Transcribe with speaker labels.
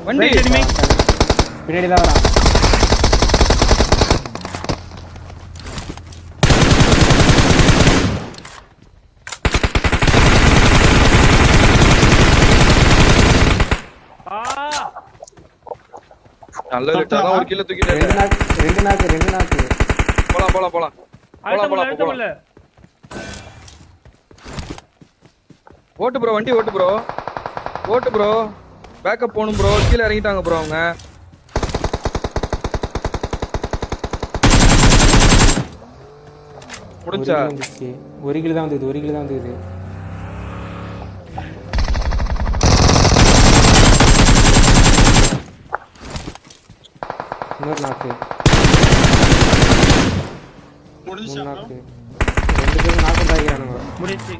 Speaker 1: வண்டி
Speaker 2: பின்னாடி தான் வரான்.
Speaker 1: நல்ல லிட்டா தான் ஒரு கிலோ தூக்கிட்டேன்.
Speaker 2: ரெண்டு நாக்கு.
Speaker 1: போலாம். ஓட்டு ப்ரோ, வண்டி ஓட்டு ப்ரோ. பேக்கப் போணும் ப்ரோ. கீழ இறங்கிட்டாங்க ப்ரோ அவங்க. முடிஞ்சா?
Speaker 2: ஒரு கிலோ தான் வந்தது. இன்னொரு நாக்கு.
Speaker 3: முடிஞ்சா?
Speaker 2: 2 பேரும் நாக்கு தாக்கிறானுங்க.
Speaker 3: முடிஞ்சு.